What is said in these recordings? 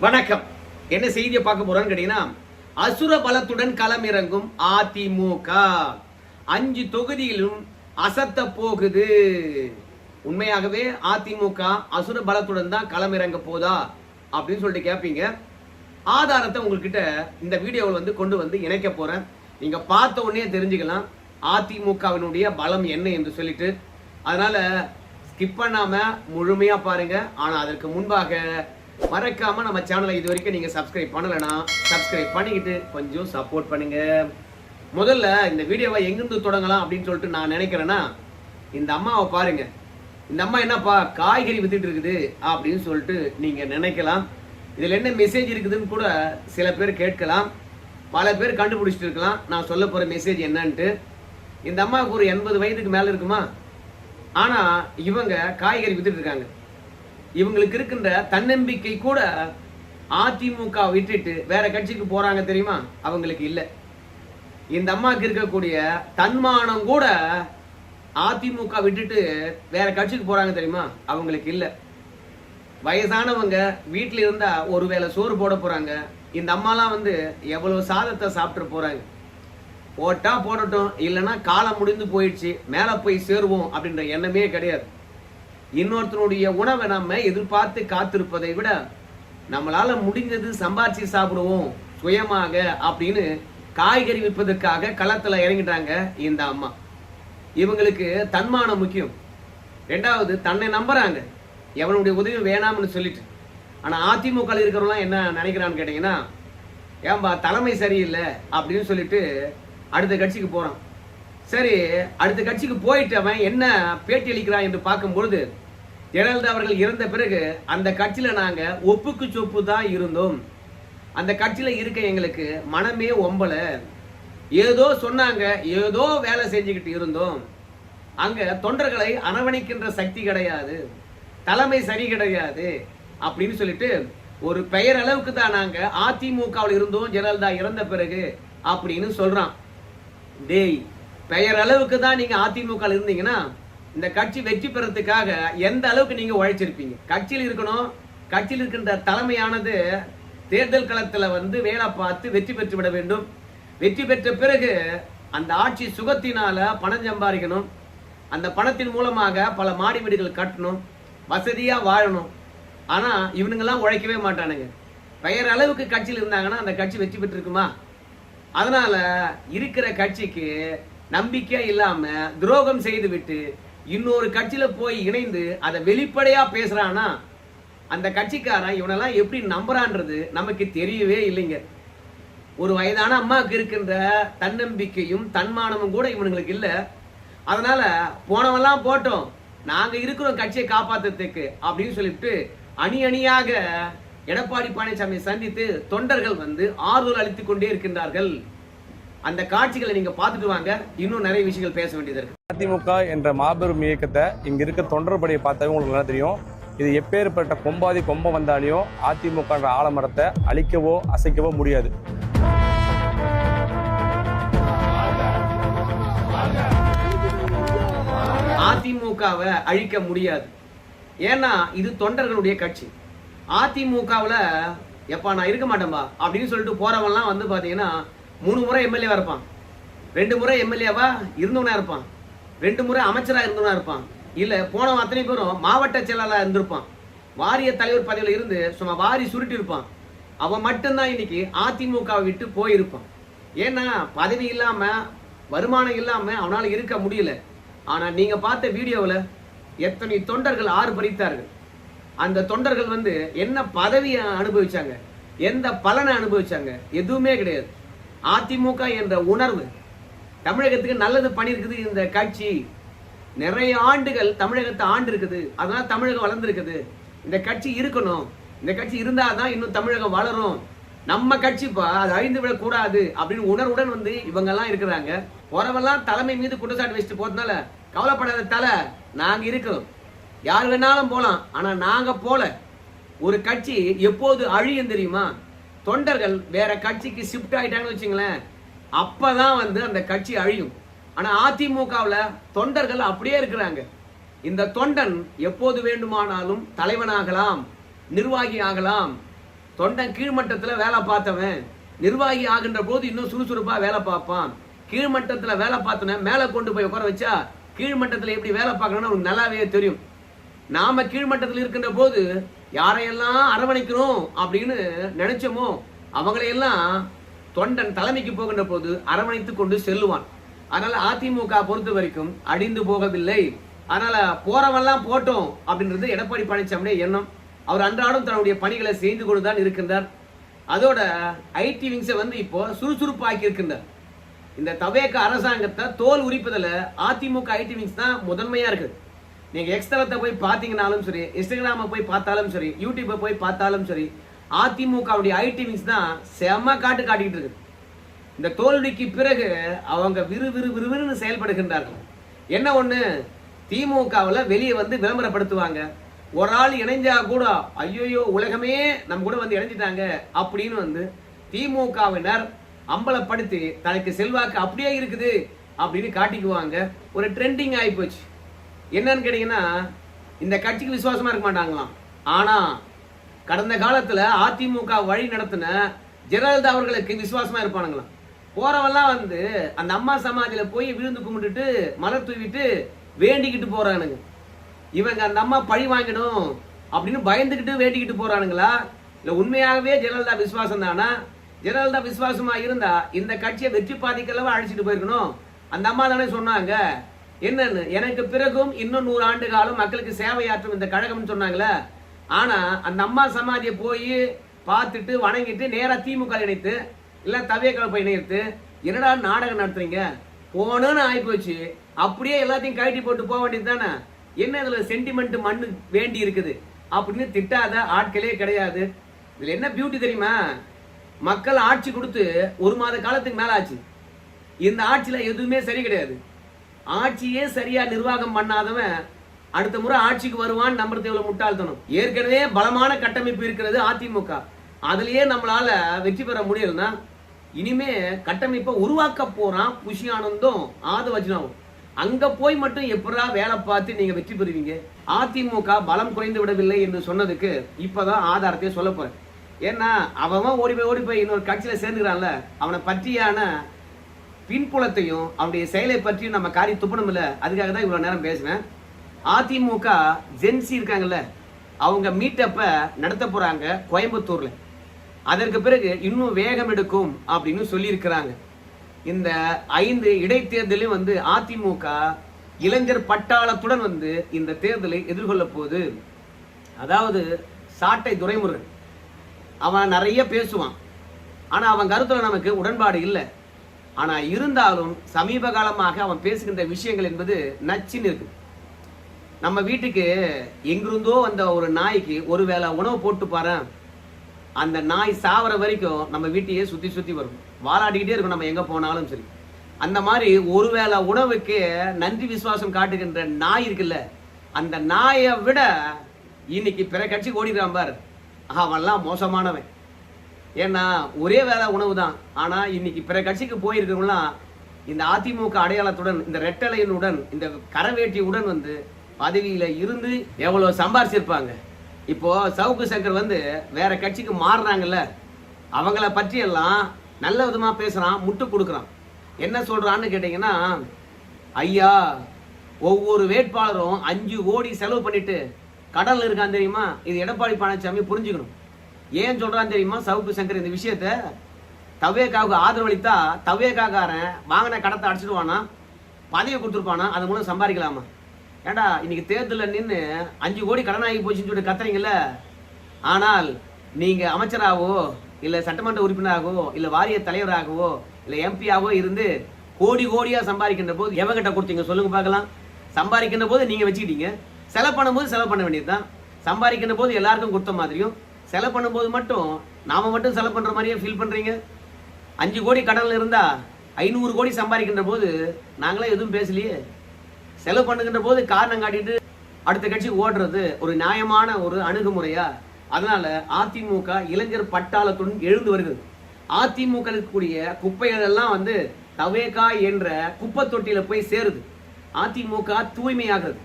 வணக்கம். என்ன செய்தியை பார்க்க போறோம்னு கேட்டீங்கன்னா, அசுர பலத்துடன் களமிறங்கும் அதிமுக 5 தொகுதியிலும் அசத்த போகுது. உண்மையாகவே அதிமுக அசுர பலத்துடன் தான் களமிறங்க போதா அப்படின்னு சொல்லிட்டு கேட்பீங்க. ஆதாரத்தை உங்ககிட்ட இந்த வீடியோவில் கொண்டு வந்து இணைக்க போறேன். நீங்க பார்த்த உடனே தெரிஞ்சுக்கலாம் அதிமுகவினுடைய பலம் என்ன என்று சொல்லிட்டு. அதனால ஸ்கிப் பண்ணாம முழுமையா பாருங்க. ஆனா அதற்கு முன்பாக மறக்காம நம்ம சேனலை இது வரைக்கும் நீங்க சப்ஸ்கிரைப் பண்ணலனா சப்ஸ்கிரைப் பண்ணிக்கிட்டு கொஞ்சம் சப்போர்ட் பண்ணுங்க. முதல்ல இந்த வீடியோவை எங்கிருந்து தொடங்கலாம் அப்படின்னு சொல்லிட்டு நான் நினைக்கிறேன்னா, இந்த அம்மாவை பாருங்க. இந்த அம்மா என்னப்பா காய்கறி வித்துட்டு இருக்குது அப்படின்னு சொல்லிட்டு நீங்க நினைக்கலாம். இதுல என்ன மெசேஜ் இருக்குதுன்னு கூட சில பேர் கேட்கலாம். பல பேர் கண்டுபிடிச்சிட்டு இருக்கலாம் நான் சொல்ல போற மெசேஜ் என்னன்ட்டு. இந்த அம்மாவுக்கு ஒரு 80 வயதுக்கு மேல இருக்குமா, ஆனா இவங்க காய்கறி வித்துட்டு இருக்காங்க. இவங்களுக்கு இருக்கின்ற தன்னம்பிக்கை கூட அதிமுக விட்டுட்டு வேற கட்சிக்கு போறாங்க தெரியுமா, அவங்களுக்கு இல்ல. இந்த அம்மாவுக்கு இருக்கக்கூடிய தன்மானம் கூட அதிமுக விட்டுட்டு வேற கட்சிக்கு போறாங்க தெரியுமா, அவங்களுக்கு இல்ல. வயசானவங்க வீட்டுல இருந்தா ஒருவேளை சோறு போட போறாங்க. இந்த அம்மாலாம் எவ்வளவு சாதத்தை சாப்பிட்டு போறாங்க. போட்டா போடட்டும், இல்லைன்னா காலம் முடிந்து போயிடுச்சு, மேல போய் சேருவோம் அப்படின்ற எண்ணமே கிடையாது. இன்னொருத்தனுடைய உணவை நம்ம எதிர்பார்த்து காத்திருப்பதை விட நம்மளால முடிஞ்சது சம்பாதிச்சு சாப்பிடுவோம் சுயமாக அப்படின்னு காய்கறி விற்பதற்காக களத்துல இறங்கிட்டாங்க இந்த அம்மா. இவங்களுக்கு தன்மானம் முக்கியம். ரெண்டாவது, தன்னை நம்புறாங்க, எவனுடைய உதவி வேணாம்னு சொல்லிட்டு. ஆனா அதிமுக இருக்கிறவங்களாம் என்ன நினைக்கிறான்னு கேட்டீங்கன்னா, ஏன்பா தலைமை சரியில்லை அப்படின்னு சொல்லிட்டு அடுத்த கட்சிக்கு போறான். சரி, அடுத்த கட்சிக்கு போயிட்டு அவன் என்ன பேட்டி அளிக்கிறான் என்று பார்க்கும்பொழுது, ஜெயலலிதா அவர்கள் இறந்த பிறகு அந்த கட்சியில நாங்க ஒப்புக்கு சொப்பு தான் இருந்தோம். அந்த கட்சியில இருக்க எங்களுக்கு மனமே ஒம்பல. ஏதோ சொன்னாங்க, ஏதோ வேலை செஞ்சுக்கிட்டு இருந்தோம். அங்க தொண்டர்களை அரவணைக்கின்ற சக்தி கிடையாது, தலைமை சரி கிடையாது அப்படின்னு சொல்லிட்டு ஒரு பெயர் அளவுக்கு தான் நாங்க அதிமுகவில் இருந்தோம் ஜெயலலிதா இறந்த பிறகு அப்படின்னு சொல்றான். டேய், பெயர் அளவுக்கு தான் நீங்க அதிமுக இருந்தீங்கன்னா இந்த கட்சி வெற்றி பெறதுக்காக எந்த அளவுக்கு நீங்க உழைச்சிருப்பீங்க. கட்சியில் இருக்கணும். கட்சியில் இருக்கின்ற தலைமையானது தேர்தல் களத்துல வேலை பார்த்து வெற்றி பெற்று விட வேண்டும். வெற்றி பெற்ற பிறகு அந்த ஆட்சி சுகத்தினால பணம் சம்பாதிக்கணும். அந்த பணத்தின் மூலமாக பல மாடி வீடுகள் கட்டணும், வசதியா வாழணும். ஆனா இவனுங்கெல்லாம் உழைக்கவே மாட்டானுங்க. பெயர் அளவுக்கு கட்சியில் இருந்தாங்கன்னா அந்த கட்சி வெற்றி பெற்று இருக்குமா? அதனால இருக்கிற கட்சிக்கு நம்பிக்கை இல்லாம துரோகம் செய்து விட்டு இன்னொரு கட்சியில போய் இணைந்து அதை வெளிப்படையா பேசுறானா அந்த கட்சிக்காரன் இவனெல்லாம் எப்படி நம்புறான்றது நமக்கு தெரியவே இல்லைங்க. ஒரு வயதான அம்மாவுக்கு இருக்கின்ற தன்னம்பிக்கையும் தன்மானமும் கூட இவனுங்களுக்கு இல்ல. அதனால போனவெல்லாம் போட்டோம், நாங்க இருக்கிறோம் கட்சியை காப்பாத்துறதுக்கு அப்படின்னு சொல்லிட்டு அணி அணியாக எடப்பாடி பழனிசாமி சந்தித்து தொண்டர்கள் ஆறுதல் அளித்துக் கொண்டே இருக்கின்றார்கள். அந்த காட்சிகளை நீங்க பார்த்துட்டு வாங்க. இன்னும் நிறைய விஷயங்கள் பேச வேண்டியது இருக்கு. அதிமுக என்ற மாபெரும் இயக்கத்தை இங்க இருக்க தொண்டர்படியை பார்த்தாவே உங்களுக்கு நல்லா தெரியும். இது எப்பேற்பட்ட கொம்பாதி கொம்பம் வந்தாலையும் அதிமுக என்ற ஆலமரத்தை அழிக்கவோ அசைக்கவோ முடியாது. அதிமுகவை அழிக்க முடியாது. ஏன்னா இது தொண்டர்களுடைய கட்சி. அதிமுகவுல எப்பா நான் இருக்க மாட்டேன்பா அப்படின்னு சொல்லிட்டு போறவன்லாம் பாத்தீங்கன்னா 3 முறை எம்எல்ஏவா இருப்பான், 2 முறை எம்எல்ஏவா இருந்தவனா இருப்பான், 2 முறை அமைச்சரா இருந்தவனா இருப்பான், இல்ல போனவன் அத்தனை பேரும் மாவட்ட செயலாளர் இருந்திருப்பான், வாரிய தலைவர் பதவியில இருந்து சும்மா வாரி சுருட்டி இருப்பான். அவன் மட்டும்தான் இன்னைக்கு அதிமுகவை விட்டு போயிருப்பான். ஏன்னா பதவி இல்லாம வருமானம் இல்லாம அவனால இருக்க முடியல. ஆனா நீங்க பார்த்த வீடியோவில் எத்தனை தொண்டர்கள் ஆர்ப்பரித்தார்கள். அந்த தொண்டர்கள் என்ன பதவியை அனுபவிச்சாங்க, எந்த பலனை அனுபவிச்சாங்க, எதுவுமே கிடையாது. அதிமுக என்ற உணர்வு தமிழகத்துக்கு நல்லது பண்ணிருக்குது. இந்த கட்சி நிறைய ஆண்டுகள் தமிழகத்தை ஆண்டு இருக்குது. அதனால தமிழகம் வளர்ந்துருக்குது. இந்த கட்சி இருக்கணும், இந்த கட்சி இருந்தாதான் இன்னும் தமிழகம் வளரும். நம்ம கட்சிப்பா அது அழிந்து விடக்கூடாது அப்படின்னு உணர்வுடன் இவங்க எல்லாம் இருக்கிறாங்க. போறவெல்லாம் தலைமை மீது குற்றச்சாட்டு வச்சுட்டு போறதுனால கவலைப்படாத தலை, நாங்க இருக்கிறோம், யார் வேணாலும் போலாம். ஆனா நாங்க போல. ஒரு கட்சி எப்போது அழியும் தெரியுமா? தொண்டர்கள் வேற கட்சிக்கு ஷிஃப்ட் ஆயிட்டாங்கன்னு வச்சுங்களேன், அப்பதான் அந்த கட்சி அழியும். ஆனா அதிமுகவுல தொண்டர்கள் அப்படியே இருக்கிறாங்க. இந்த தொண்டன் எப்போது வேண்டுமானாலும் தலைவனாகலாம், நிர்வாகி ஆகலாம், தொண்டன் கீழ்மட்டத்துல வேலை பார்த்தவன் நிர்வாகி ஆகின்ற போது இன்னும் சுறுசுறுப்பா வேலை பார்ப்பான். கீழ்மட்டத்துல வேலை பார்த்தவன மேல கொண்டு போய் உட்கார வச்சா கீழ்மட்டத்துல எப்படி வேலை பார்க்கணும்னு அவனுக்கு நல்லாவே தெரியும். நாம கீழ்மட்டத்தில் இருக்கின்ற போது யாரையெல்லாம் அரவணைக்கணும் அப்படின்னு நினைச்சோமோ அவங்களையெல்லாம் தொண்டன் தலைமைக்கு போகின்ற போது அரவணைத்து கொண்டு செல்லுவான். அதனால அதிமுக பொறுத்த வரைக்கும் அடிந்து போகவில்லை. அதனால போறவெல்லாம் போட்டோம் அப்படின்றது எடப்பாடி பழனிசாமியுடைய எண்ணம். அவர் அன்றாடம் தன்னுடைய பணிகளை செய்து கொண்டுதான் இருக்கின்றார். அதோட ஐடி விங்ஸை இப்போ சுறுசுறுப்பாக்கி இருக்கின்றார். இந்த தவேக அரசாங்கத்தை தோல் உரிப்பதில் அதிமுக ஐடி விங்ஸ் தான் முதன்மையா இருக்குது. நீங்க எக்ஸ்தலத்தை போய் பார்த்தீங்கன்னாலும் சரி, இன்ஸ்டாகிராம போய் பார்த்தாலும் சரி, யூடியூப்பை போய் பார்த்தாலும் சரி, அதிமுகவுடைய ஐடி விங்ஸ் தான் செம்ம காட்டிக்கிட்டு இருக்கு. இந்த தோல்விக்கு பிறகு அவங்க விறுவிறுன்னு செயல்படுகின்றார்கள். என்ன ஒண்ணு, திமுகவில் வெளியே விளம்பரப்படுத்துவாங்க. ஒரு ஆள் இணைஞ்சா கூட ஐயோ உலகமே நம்ம கூட இணைஞ்சிட்டாங்க அப்படின்னு திமுகவினர் அம்பலப்படுத்தி தனக்கு செல்வாக்கு அப்படியே இருக்குது அப்படின்னு காட்டிக்குவாங்க. ஒரு ட்ரெண்டிங் ஆகி போச்சு. என்னன்னு கேட்டீங்கன்னா, இந்த கட்சிக்கு விசுவாசமா இருக்க மாட்டாங்களாம். ஆனா கடந்த காலத்துல அதிமுக வழி நடத்தின ஜெயலலிதா அவர்களுக்கு விசுவாசமா இருப்பானுங்களாம். போறவெல்லாம் அந்த அம்மா சமாதியில போய் விழுந்து கும்பிட்டுட்டு மலர் தூவிட்டு வேண்டிக்கிட்டு போறானுங்க. இவங்க அந்த அம்மா பழி வாங்கிடும் அப்படின்னு பயந்துகிட்டு வேண்டிக்கிட்டு போறானுங்களா, இல்ல உண்மையாகவே ஜெயலலிதா விசுவாசம் தானா? ஜெயலலிதா விசுவாசமா இருந்தா இந்த கட்சியை வெற்றி பாதிக்கலவா அழைச்சிட்டு போயிருக்கணும். அந்த அம்மா தானே சொன்னாங்க என்னன்னு, எனக்கு பிறகும் இன்னும் 100 ஆண்டு காலம் மக்களுக்கு சேவையாற்றும் இந்த கழகம்னு சொன்னாங்களே. ஆனா அந்த அம்மா சமாதியை போய் பார்த்துட்டு வணங்கிட்டு நேரா திமுக இணைத்து இல்ல தவேக போய் இணைத்து என்னடா நாடகம் நடத்துறீங்க போனோன்னு ஆயிப்போச்சு. அப்படியே எல்லாத்தையும் கழட்டி போட்டு போக வேண்டியது தானே. என்ன இதுல சென்டிமெண்ட் மண்ணு வேண்டி இருக்குது அப்படின்னு திட்டாத ஆட்களே கிடையாது. இதுல என்ன பியூட்டி தெரியுமா, மக்கள் ஆட்சி கொடுத்து 1 மாத காலத்துக்கு மேல ஆச்சு. இந்த ஆட்சியில எதுவுமே சரி கிடையாது. ஆட்சியே சரியா நிர்வாகம் பண்ணாதவன் அடுத்த முறை ஆட்சிக்கு வருவான் நம்புறது எவ்வளவு முட்டாள்தனம். ஏற்கனவே பலமான கட்டமைப்பு இருக்கிறது அதிமுக. அதுலயே நம்மளால வெற்றி பெற முடியலன்னா இனிமே கட்டமைப்பை உருவாக்க போறான் புஷி ஆனந்தும் ஆதவஜனாவும். அங்க போய் மட்டும் எப்படா வேலை பார்த்து நீங்க வெற்றி பெறுவீங்க? அதிமுக பலம் குறைந்து விடவில்லை என்று சொன்னதுக்கு இப்பதான் ஆதாரத்தை சொல்ல போறேன். ஏன்னா அவன் ஓடி போய் இன்னொரு கட்சியில சேர்ந்துக்கிறான்ல, அவனை பற்றியான பின்புலத்தையும் அவனுடைய செயலை பற்றியும் நம்ம காரி துப்பணும் இல்ல. அதுக்காக தான் இவ்வளவு நேரம் பேசுவேன். அதிமுக ஜென்சி இருக்காங்கல்ல, அவங்க மீட்டப்ப நடத்த போறாங்க கோயம்புத்தூர்ல. அதற்கு பிறகு இன்னும் வேகம் எடுக்கும் அப்படின்னு சொல்லி இருக்கிறாங்க. இந்த 5 இடைத்தேர்தலையும் அதிமுக இளைஞர் பட்டாளத்துடன் இந்த தேர்தலை எதிர்கொள்ள போகுது. அதாவது சாட்டை துரைமுருகன் அவன் நிறைய பேசுவான், ஆனா அவன் கருத்துல நமக்கு உடன்பாடு இல்லை. ஆனா இருந்தாலும் சமீப காலமாக அவன் பேசுகின்ற விஷயங்கள் என்பது நச்சின்னு இருக்கு. நம்ம வீட்டுக்கு எங்கிருந்தோ வந்த ஒரு நாய்க்கு ஒருவேளை உணவு போட்டு பாரு, அந்த நாய் சாவர வரைக்கும் நம்ம வீட்டையே சுத்தி வரும், வாலாடிக்கிட்டே இருக்கும் நம்ம எங்க போனாலும் சரி. அந்த மாதிரி ஒருவேளை உணவுக்கு நன்றி விசுவாசம் காட்டுகின்ற நாய் இருக்குல்ல, அந்த நாயை விட இன்னைக்கு பிற கட்சிக்கு ஓடிக்கிறான் பார், அவன்லாம் மோசமானவன். ஏன்னா ஒரே வேளை உணவு தான். ஆனா இன்னைக்கு பிற கட்சிக்கு போயிருக்கவங்களாம் இந்த அதிமுக அடையாளத்துடன் இந்த ரெட்டலையுடன் இந்த கரவேட்டியுடன் பதவியில இருந்து எவ்வளவு சம்பாரிச்சிருப்பாங்க. இப்போ சவுக்கு சங்கர் வேற கட்சிக்கு மாறுறாங்கல்ல, அவங்கள பற்றி எல்லாம் நல்ல விதமா பேசுறான், முட்டு கொடுக்குறான். என்ன சொல்றான்னு கேட்டீங்கன்னா, ஐயா ஒவ்வொரு வேட்பாளரும் 5 கோடி செலவு பண்ணிட்டு கடல்ல இருக்கான் தெரியுமா, இது எடப்பாடி பழனிசாமி புரிஞ்சுக்கணும். ஏன் சொல்றான் தெரியுமா சவுக்கு சங்கர் இந்த விஷயத்த? தவேகாவுக்கு ஆதரவளித்தா தவேகாக்காரன் வாங்கின கடத்தை அடிச்சிடுவானா, பதவி கொடுத்துருப்பானா, அது மூலம் சம்பாதிக்கலாமா? ஏண்டா இன்னைக்கு தேர்தலில் நின்று 5 கோடி கடன் ஆகி போச்சுன்னு சொல்லிட்டு கத்துறீங்கல்ல, ஆனால் நீங்க அமைச்சராகவோ இல்ல சட்டமன்ற உறுப்பினராகவோ இல்ல வாரிய தலைவராகவோ இல்ல எம்பியாகவோ இருந்து கோடியா சம்பாதிக்கின்ற போது எவங்கிட்ட கொடுத்தீங்க சொல்லுங்க பார்க்கலாம். சம்பாதிக்கின்ற போது நீங்க வச்சுக்கிட்டீங்க, செலவு பண்ணும்போது செலவு பண்ண வேண்டியதுதான். சம்பாதிக்கின்ற போது எல்லாருக்கும் கொடுத்த மாதிரியும் செலவு பண்ணும்போது மட்டும் நாம மட்டும் செலவு பண்ற மாதிரியே ஃபீல் பண்றீங்க. 5 கோடி கடன்ல இருந்தா 500 கோடி சம்பாதிக்கின்ற போது நாங்களே எதுவும் பேசலையே. செலவு பண்ணுகின்ற போது காரணம் காட்டிட்டு அடுத்த கட்சிக்கு ஓடுறது ஒரு நியாயமான ஒரு அணுகுமுறையா? அதனால அதிமுக இளைஞர் பட்டாளத்துடன் எழுந்து வருகிறது. அதிமுக இருக்கக்கூடிய குப்பைகள் எல்லாம் தவேகா என்ற குப்பை தொட்டியில போய் சேருது. அதிமுக தூய்மையாகிறது.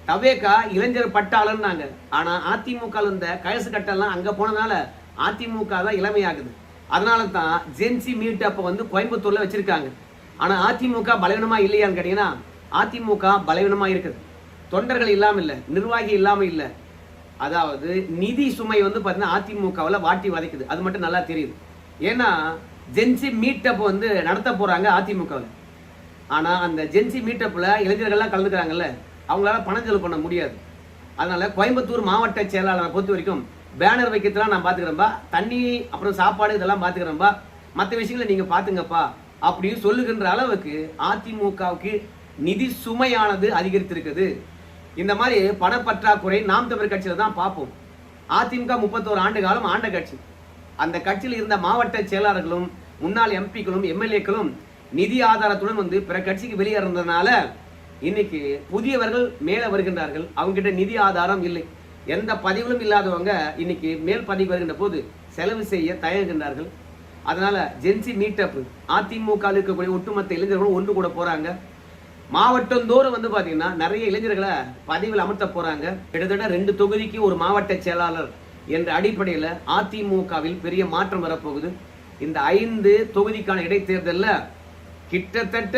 தவேகா இளைஞர் பட்டாளன்னாங்க, ஆனா அதிமுக இந்த கயசு கட்டெல்லாம் அங்க போனதால அதிமுக தான் இளமையாகுது. அதனால தான் ஜென்சி மீட் அப்ப வந்து கோயம்புத்தூர்ல வச்சிருக்காங்க. ஆனா அதிமுக பலவீனமா இல்லையான்னு கேட்டீங்கன்னா அதிமுக பலவீனமா இருக்குது. தொண்டர்கள் இல்லாம இல்ல, நிர்வாகி இல்லாம இல்ல. அதாவது நிதி சுமை வந்து பாத்தீங்கன்னா அதிமுகவில் வாட்டி வதைக்குது. அது மட்டும் நல்லா தெரியுது. ஏன்னா ஜென்சி மீட்டப் வந்து நடத்த போறாங்க அதிமுகவில். ஆனா அந்த ஜென்சி மீட்டப்ல இளைஞர்கள்லாம் கலந்துக்கிறாங்கல்ல, அவங்களால பணம் செலவு பண்ண முடியாது. அதனால கோயம்புத்தூர் மாவட்ட செயலாளரை பொறுத்த வரைக்கும் பேனர் வைக்கிறதுலாம் நான் பாத்துக்கிறேன்பா, தண்ணி அப்புறம் சாப்பாடு இதெல்லாம் பாத்துக்கிறேன்பா, மற்ற விஷயங்களை நீங்க பாத்துங்கப்பா அப்படின்னு சொல்லுகின்ற அளவுக்கு அதிமுகவுக்கு நிதி சுமையானது அதிகரித்திருக்குது. இந்த மாதிரி பணப்பற்றாக்குறை நாம் தமிழர் கட்சியில தான் பார்ப்போம். அதிமுக 31 ஆண்டு காலம் ஆண்ட கட்சி. அந்த கட்சியில் இருந்த மாவட்ட செயலாளர்களும் முன்னாள் எம்பிக்களும் எம்எல்ஏக்களும் நிதி ஆதாரத்துடன் வந்து பிற கட்சிக்கு வெளியேறதுனால இன்னைக்கு புதியவர்கள் மேல வருகின்றார்கள். அவங்க கிட்ட நிதி ஆதாரம் இல்லை. எந்த பதிவிலும் இல்லாதவங்க இன்னைக்கு மேல் பதவி வருகின்ற போது செலவு செய்ய தயங்குகின்றார்கள். அதனால ஜென்சி மீட்டப் அதிமுக இருக்கக்கூடிய ஒட்டுமொத்த இளைஞர்களும் ஒன்று கூட போறாங்க. மாவட்டந்தோறும் வந்து பாத்தீங்கன்னா நிறைய இளைஞர்களை பதவியில் அமர்த்த போறாங்க. கிட்டத்தட்ட 2 தொகுதிக்கு ஒரு மாவட்ட செயலாளர் என்ற அடிப்படையில் அதிமுகவில் பெரிய மாற்றம் வரப்போகுது. இந்த 5 தொகுதிக்கான இடைத்தேர்தலில் கிட்டத்தட்ட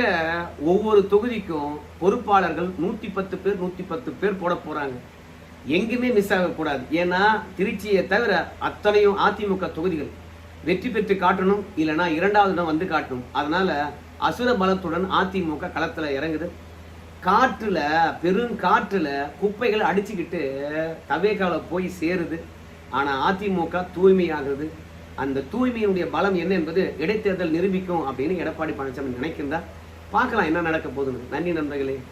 ஒவ்வொரு தொகுதிக்கும் பொறுப்பாளர்கள் 110 பேர் 110 பேர் போட போறாங்க. எங்குமே மிஸ் ஆகக்கூடாது. ஏன்னா திருச்சியை தவிர அத்தனையும் அதிமுக தொகுதிகள் வெற்றி பெற்று காட்டணும், இல்லைன்னா 2வது இடம் வந்து காட்டணும். அதனால அசுர பலத்துடன் அதிமுக களத்துல இறங்குது. காற்றுல பெருங்காற்றுல குப்பைகளை அடிச்சுக்கிட்டு தவேகால போய் சேருது. ஆனா அதிமுக தூய்மையாகுது. அந்த தூய்மையினுடைய பலம் என்ன என்பது இடைத்தேர்தல் நிரூபிக்கும் அப்படின்னு எடப்பாடி பழனிசாமி நினைக்கின்றார். பார்க்கலாம் என்ன நடக்க போகுதுன்னு. நன்றி நண்பர்களே.